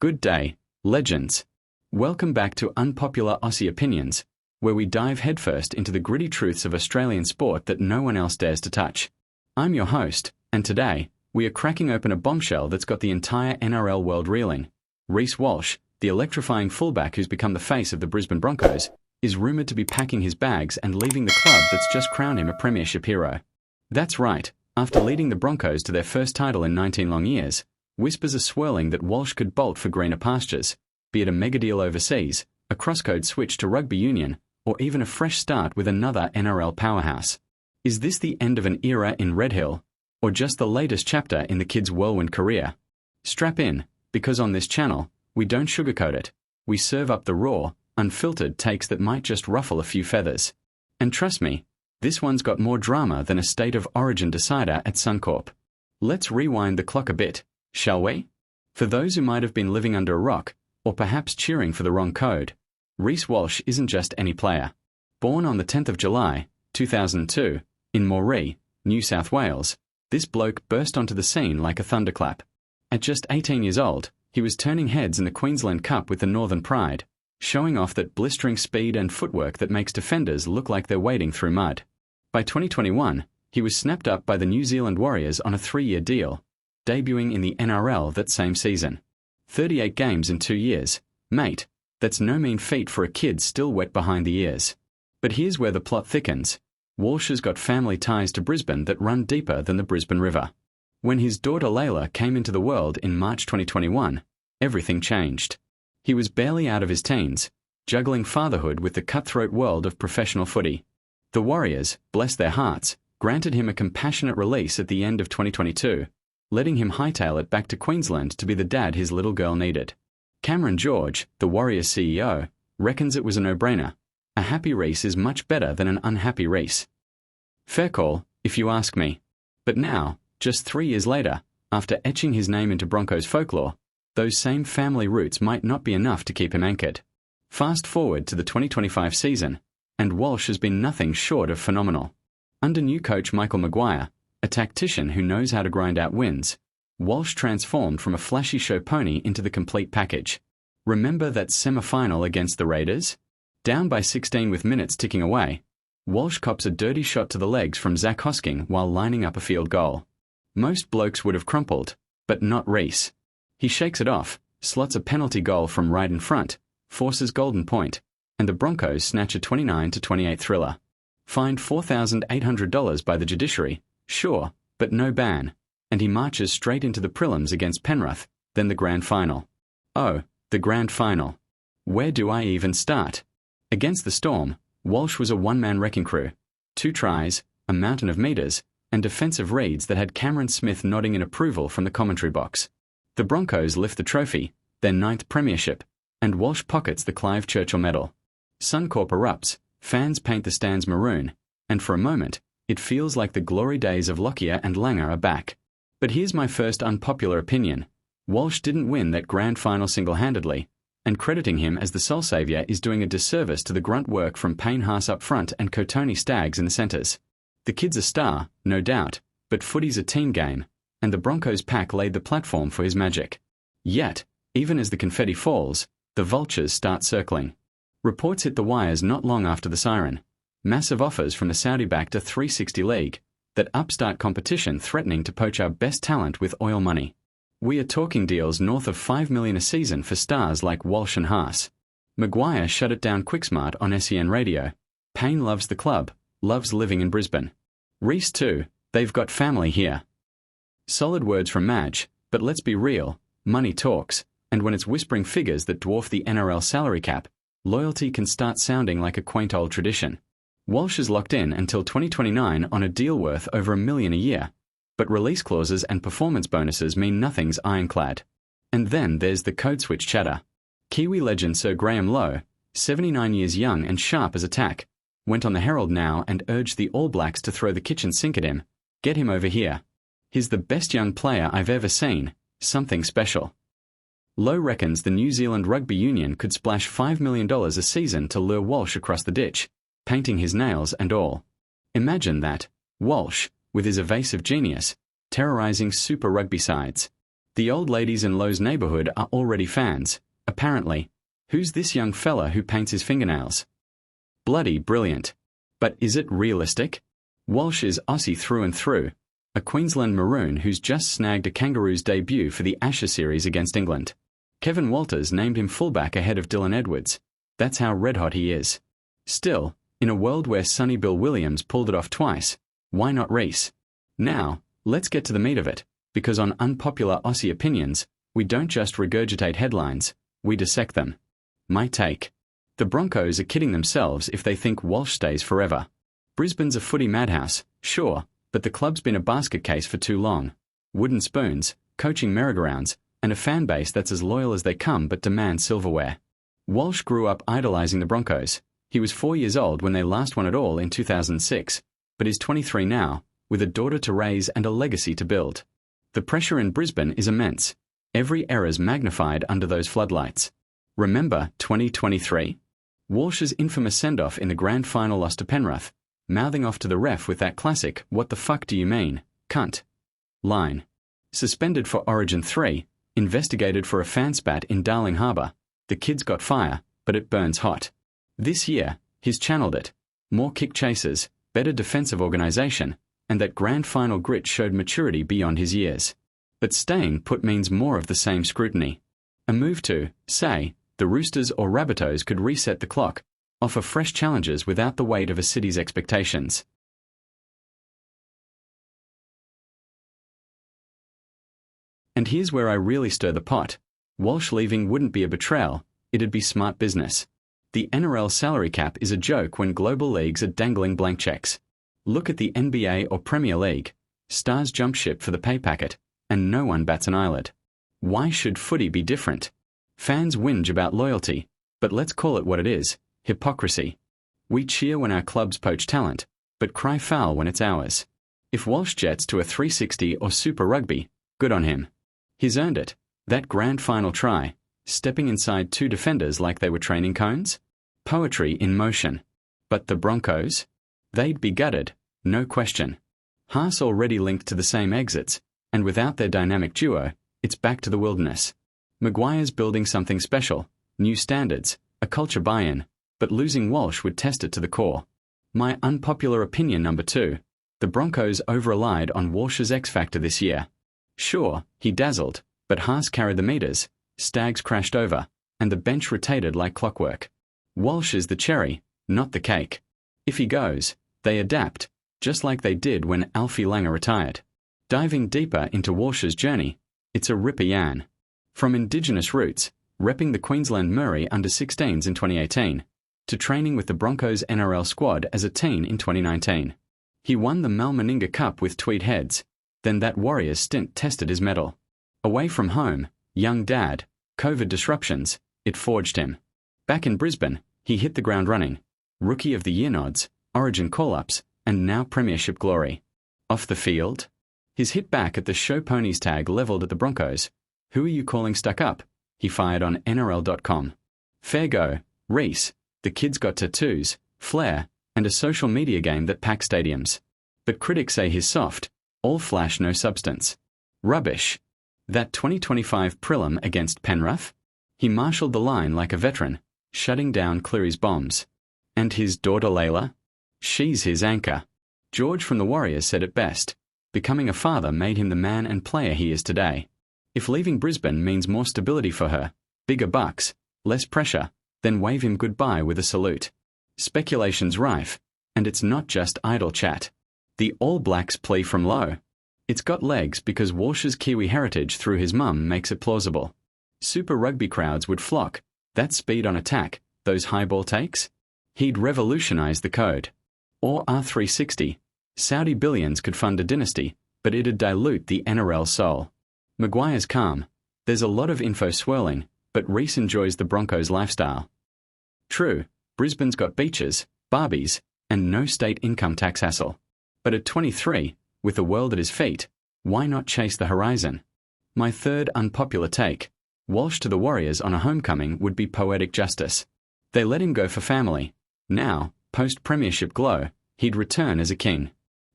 Good day, legends. Welcome back to Unpopular Aussie Opinions, where we dive headfirst into the gritty truths of Australian sport that no one else dares to touch. I'm your host, and today, we are cracking open a bombshell that's got the entire NRL world reeling. Reece Walsh, the electrifying fullback who's become the face of the Brisbane Broncos, is rumoured to be packing his bags and leaving the club that's just crowned him a premiership hero. That's right, after leading the Broncos to their first title in 19 long years, whispers are swirling that Walsh could bolt for greener pastures, be it a mega deal overseas, a crosscode switch to rugby union, or even a fresh start with another NRL powerhouse. Is this the end of an era in Red Hill, or just the latest chapter in the kid's whirlwind career? Strap in, because on this channel, we don't sugarcoat it. We serve up the raw, unfiltered takes that might just ruffle a few feathers. And trust me, this one's got more drama than a state of origin decider at Suncorp. Let's rewind the clock a bit, shall we? For those who might have been living under a rock, or perhaps cheering for the wrong code, Reece Walsh isn't just any player. Born on the 10th of July, 2002, in Moree, New South Wales, this bloke burst onto the scene like a thunderclap. At just 18 years old, he was turning heads in the Queensland Cup with the Northern Pride, showing off that blistering speed and footwork that makes defenders look like they're wading through mud. By 2021, he was snapped up by the New Zealand Warriors on a 3-year deal, debuting in the NRL that same season. 38 games in 2 years. Mate, that's no mean feat for a kid still wet behind the ears. But here's where the plot thickens. Walsh has got family ties to Brisbane that run deeper than the Brisbane River. When his daughter Layla came into the world in March 2021, everything changed. He was barely out of his teens, juggling fatherhood with the cutthroat world of professional footy. The Warriors, bless their hearts, granted him a compassionate release at the end of 2022, letting him hightail it back to Queensland to be the dad his little girl needed. Cameron George, the Warriors CEO, reckons it was a no-brainer. A happy Reece is much better than an unhappy Reece. Fair call, if you ask me. But now, just 3 years later, after etching his name into Broncos folklore, those same family roots might not be enough to keep him anchored. Fast forward to the 2025 season, and Walsh has been nothing short of phenomenal. Under new coach Michael Maguire, a tactician who knows how to grind out wins, Walsh transformed from a flashy show pony into the complete package. Remember that semi-final against the Raiders? Down by 16 with minutes ticking away, Walsh cops a dirty shot to the legs from Zach Hosking while lining up a field goal. Most blokes would have crumpled, but not Reece. He shakes it off, slots a penalty goal from right in front, forces golden point, and the Broncos snatch a 29-28 thriller. Fined $4,800 by the judiciary, sure, but no ban, and he marches straight into the prelims against Penrith, then the grand final. Oh, the grand final. Where do I even start? Against the Storm, Walsh was a one-man wrecking crew. 2 tries, a mountain of metres, and defensive reads that had Cameron Smith nodding in approval from the commentary box. The Broncos lift the trophy, their 9th premiership, and Walsh pockets the Clive Churchill medal. Suncorp erupts, fans paint the stands maroon, and for a moment, it feels like the glory days of Lockyer and Langer are back. But here's my first unpopular opinion. Walsh didn't win that grand final single-handedly, and crediting him as the sole saviour is doing a disservice to the grunt work from Payne Haas up front and Kotoni Staggs in the centres. The kid's a star, no doubt, but footy's a team game, and the Broncos pack laid the platform for his magic. Yet, even as the confetti falls, the vultures start circling. Reports hit the wires not long after the siren. Massive offers from the Saudi-backed 360 League, that upstart competition threatening to poach our best talent with oil money. We are talking deals north of $5 million a season for stars like Walsh and Haas. Maguire shut it down quicksmart on SEN radio. Payne loves the club, loves living in Brisbane. Reece too, they've got family here. Solid words from Madge, but let's be real, money talks, and when it's whispering figures that dwarf the NRL salary cap, loyalty can start sounding like a quaint old tradition. Walsh is locked in until 2029 on a deal worth over $1 million a year, but release clauses and performance bonuses mean nothing's ironclad. And then there's the code switch chatter. Kiwi legend Sir Graham Lowe, 79 years young and sharp as a tack, went on the Herald now and urged the All Blacks to throw the kitchen sink at him. Get him over here. He's the best young player I've ever seen, something special. Lowe reckons the New Zealand Rugby Union could splash $5 million a season to lure Walsh across the ditch, painting his nails and all. Imagine that, Walsh, with his evasive genius, terrorising Super Rugby sides. The old ladies in Lowe's neighbourhood are already fans, apparently. Who's this young fella who paints his fingernails? Bloody brilliant. But is it realistic? Walsh is Aussie through and through, a Queensland Maroon who's just snagged a Kangaroos debut for the Ashes series against England. Kevin Walters named him fullback ahead of Dylan Edwards. That's how red-hot he is. Still, in a world where Sonny Bill Williams pulled it off twice, why not Reece? Now, let's get to the meat of it, because on Unpopular Aussie Opinions, we don't just regurgitate headlines, we dissect them. My take. The Broncos are kidding themselves if they think Walsh stays forever. Brisbane's a footy madhouse, sure, but the club's been a basket case for too long. Wooden spoons, coaching merry-go-rounds, and a fan base that's as loyal as they come but demands silverware. Walsh grew up idolising the Broncos. He was 4 years old when they last won it all in 2006, but is 23 now, with a daughter to raise and a legacy to build. The pressure in Brisbane is immense. Every error's magnified under those floodlights. Remember 2023? Walsh's infamous send-off in the grand final loss to Penrith, mouthing off to the ref with that classic "What the fuck do you mean, cunt?" line. Suspended for Origin 3, investigated for a fan spat in Darling Harbour. The kid's got fire, but it burns hot. This year, he's channeled it. More kick chases, better defensive organisation, and that grand final grit showed maturity beyond his years. But staying put means more of the same scrutiny. A move to, say, the Roosters or Rabbitohs could reset the clock, offer fresh challenges without the weight of a city's expectations. And here's where I really stir the pot. Walsh leaving wouldn't be a betrayal, it'd be smart business. The NRL salary cap is a joke when global leagues are dangling blank checks. Look at the NBA or Premier League. Stars jump ship for the pay packet, and no one bats an eyelid. Why should footy be different? Fans whinge about loyalty, but let's call it what it is, hypocrisy. We cheer when our clubs poach talent, but cry foul when it's ours. If Walsh jets to a 360 or Super Rugby, good on him. He's earned it. That grand final try, stepping inside two defenders like they were training cones? Poetry in motion. But the Broncos? They'd be gutted, no question. Haas already linked to the same exits, and without their dynamic duo, it's back to the wilderness. Maguire's building something special, new standards, a culture buy-in, but losing Walsh would test it to the core. My unpopular opinion number 2, the Broncos over-relied on Walsh's X-factor this year. Sure, he dazzled, but Haas carried the meters, Stags crashed over, and the bench rotated like clockwork. Walsh is the cherry, not the cake. If he goes, they adapt, just like they did when Alfie Langer retired. Diving deeper into Walsh's journey, it's a ripper yarn. From Indigenous roots, repping the Queensland Murray under-16s in 2018, to training with the Broncos NRL squad as a teen in 2019. He won the Mal Meninga Cup with Tweed Heads, then that Warriors stint tested his mettle. Away from home, young dad, COVID disruptions, it forged him. Back in Brisbane, he hit the ground running. Rookie of the Year nods, Origin call-ups, and now premiership glory. Off the field? His hit back at the show ponies tag levelled at the Broncos. Who are you calling stuck up? He fired on NRL.com. Fair go, Reece. The kid's got tattoos, flair, and a social media game that packs stadiums. But critics say he's soft, all flash no substance. Rubbish. That 2025 prelim against Penrith? He marshalled the line like a veteran, shutting down Cleary's bombs. And his daughter Layla? She's his anchor. George from the Warriors said it best. Becoming a father made him the man and player he is today. If leaving Brisbane means more stability for her, bigger bucks, less pressure, then wave him goodbye with a salute. Speculation's rife, and it's not just idle chat. The All Blacks plea from low. It's got legs because Walsh's Kiwi heritage through his mum makes it plausible. Super Rugby crowds would flock. That speed on attack, those high ball takes? He'd revolutionise the code. Or R360. Saudi billions could fund a dynasty, but it'd dilute the NRL soul. Maguire's calm. There's a lot of info swirling, but Reece enjoys the Broncos lifestyle. True, Brisbane's got beaches, Barbies, and no state income tax hassle. But at 23, with the world at his feet, why not chase the horizon? My third unpopular take. Walsh to the Warriors on a homecoming would be poetic justice. They let him go for family. Now, post-premiership glow, he'd return as a king.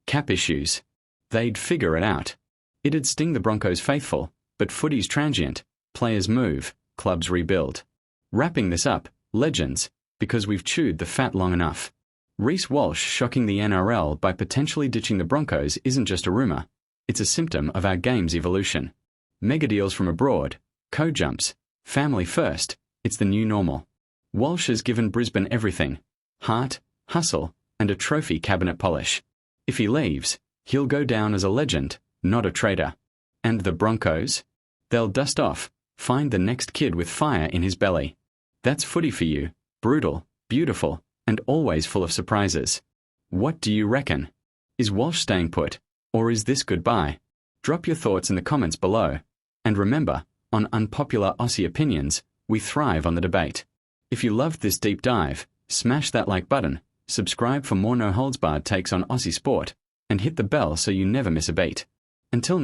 Cap issues. They'd figure it out. It'd sting the Broncos faithful, But footy's transient, players move, clubs rebuild. Wrapping this up, legends, because we've chewed the fat long enough. Reece Walsh shocking the NRL by potentially ditching the Broncos isn't just a rumour, it's a symptom of our game's evolution. Mega deals from abroad, co-jumps, family first, it's the new normal. Walsh has given Brisbane everything: heart, hustle, and a trophy cabinet polish. If he leaves, he'll go down as a legend, not a traitor. And the Broncos? They'll dust off, find the next kid with fire in his belly. That's footy for you, brutal, beautiful, and always full of surprises. What do you reckon? Is Walsh staying put, or is this goodbye? Drop your thoughts in the comments below. And remember, on Unpopular Aussie Opinions, we thrive on the debate. If you loved this deep dive, smash that like button, subscribe for more no-holds-barred takes on Aussie sport, and hit the bell so you never miss a beat. Until